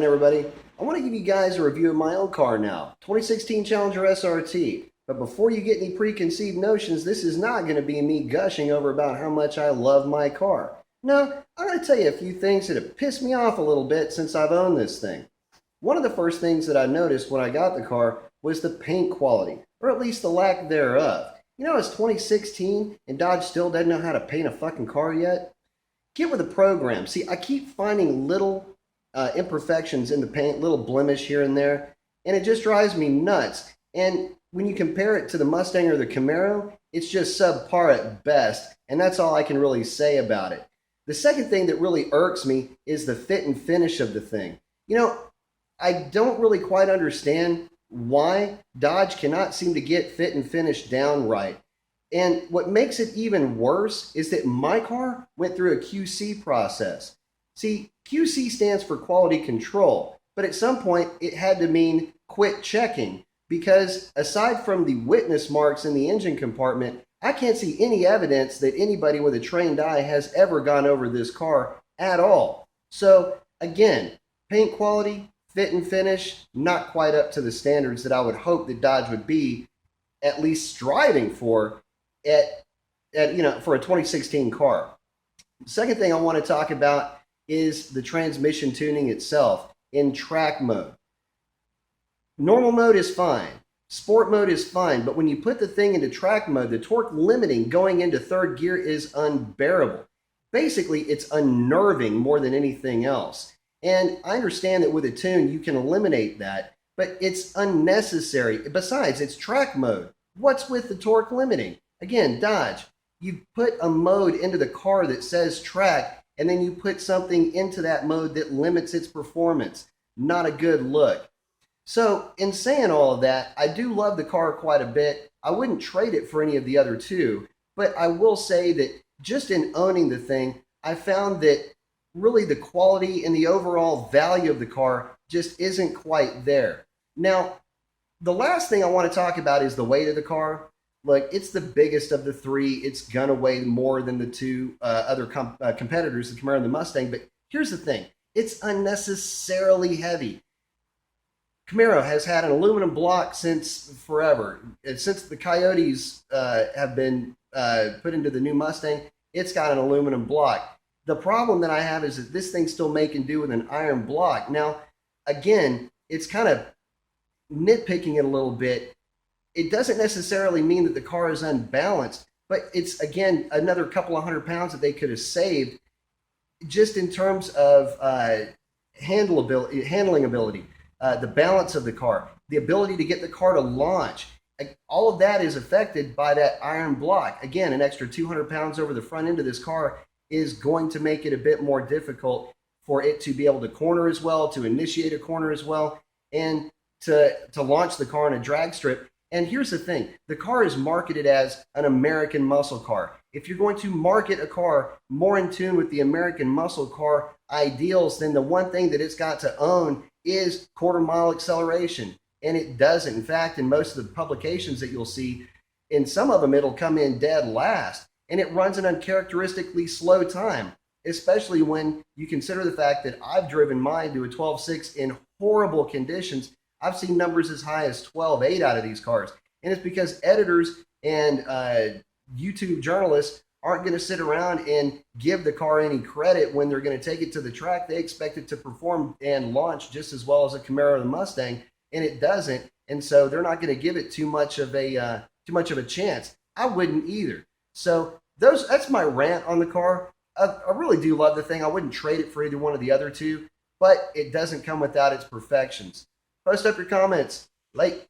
Everybody, I want to give you guys a review of my own car now, 2016 Challenger SRT. But before you get any preconceived notions, this is not going to be me gushing over about how much I love my car. No, I'm going to tell you a few things that have pissed me off a little bit since I've owned this thing. One of the first things that I noticed when I got the car was the paint quality, or at least the lack thereof. You know, it's 2016 and Dodge still doesn't know how to paint a fucking car yet? Get with the program. See, I keep finding little imperfections in the paint, little blemish here and there, and it just drives me nuts. And when you compare it to the Mustang or the Camaro, it's just subpar at best, and that's all I can really say about it. The second thing that really irks me is the fit and finish of the thing. You know, I don't really quite understand why Dodge cannot seem to get fit and finish down right. And what makes it even worse is that my car went through a QC process. See, QC stands for quality control, but at some point it had to mean quit checking, because aside from the witness marks in the engine compartment, I can't see any evidence that anybody with a trained eye has ever gone over this car at all. So again, paint quality, fit and finish, not quite up to the standards that I would hope that Dodge would be at least striving for for a 2016 car. The second thing I want to talk about is the transmission tuning itself in track mode. Normal mode is fine. Sport mode is fine, but when you put the thing into track mode, the torque limiting going into third gear is unbearable. Basically, it's unnerving more than anything else. And I understand that with a tune, you can eliminate that, but it's unnecessary. Besides, it's track mode. What's with the torque limiting? Again, Dodge, you put a mode into the car that says track, and then you put something into that mode that limits its performance. Not a good look. So in saying all of that, I do love the car quite a bit. I wouldn't trade it for any of the other two, but I will say that just in owning the thing, I found that really the quality and the overall value of the car just isn't quite there. Now, the last thing I want to talk about is the weight of the car. Look, it's the biggest of the three. It's gonna weigh more than the two other competitors, the Camaro and the Mustang. But here's the thing: it's unnecessarily heavy. Camaro has had an aluminum block since forever. Since the Coyotes have been put into the new Mustang, it's got an aluminum block. The problem that I have is that this thing's still making do with an iron block. Now, again, it's kind of nitpicking it a little bit. It doesn't necessarily mean that the car is unbalanced, but it's, again, another couple of £100 that they could have saved just in terms of handling ability, the balance of the car, the ability to get the car to launch. All of that is affected by that iron block. Again, an extra 200 pounds over the front end of this car is going to make it a bit more difficult for it to be able to corner as well, to initiate a corner as well, and to launch the car on a drag strip. And here's the thing, the car is marketed as an American muscle car. If you're going to market a car more in tune with the American muscle car ideals, then the one thing that it's got to own is quarter mile acceleration. And it doesn't. In fact, in most of the publications that you'll see, in some of them, it'll come in dead last. And it runs an uncharacteristically slow time, especially when you consider the fact that I've driven mine to a 12.6 in horrible conditions. I've seen numbers as high as 12.8 out of these cars. And it's because editors and YouTube journalists aren't going to sit around and give the car any credit when they're going to take it to the track. They expect it to perform and launch just as well as a Camaro or the Mustang, and it doesn't. And so they're not going to give it too much of a chance. I wouldn't either. So that's my rant on the car. I really do love the thing. I wouldn't trade it for either one of the other two, but it doesn't come without its perfections. Post up your comments. Late.